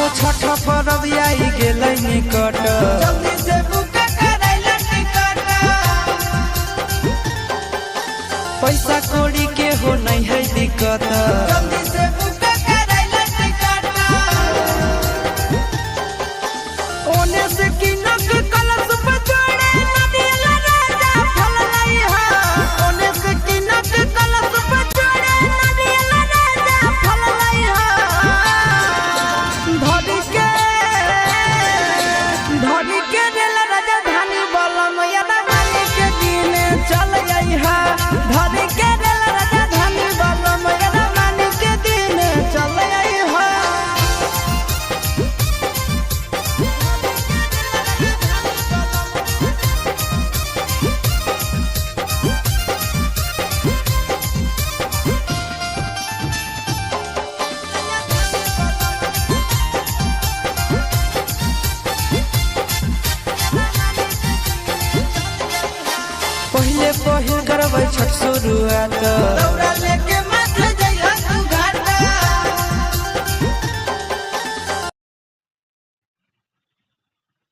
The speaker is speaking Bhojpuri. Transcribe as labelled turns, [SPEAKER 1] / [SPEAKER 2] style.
[SPEAKER 1] हमारो छठ पर्व आई गेलै निकट,
[SPEAKER 2] जल्दी से बुक करैला टिकट।
[SPEAKER 1] पैसा कौड़ी के हो नहीं है दिक्कत,
[SPEAKER 2] जल्दी से बुक करैला टिकट।
[SPEAKER 1] ओने से किनक कलश पे जोड़े नदिया राजा फल लई हा,
[SPEAKER 2] ओने से किनक कलश पे जोड़े
[SPEAKER 1] नदिया राजा फल लई हा। धरी के रेल राजधानी बलम यदानी के दिन चल आई हा, धरी के रेल राजधानी बलम यदानी के दिन चल आई हा। पहले पहिल करबै छठ शुरुआत,
[SPEAKER 2] दौड़ा लेके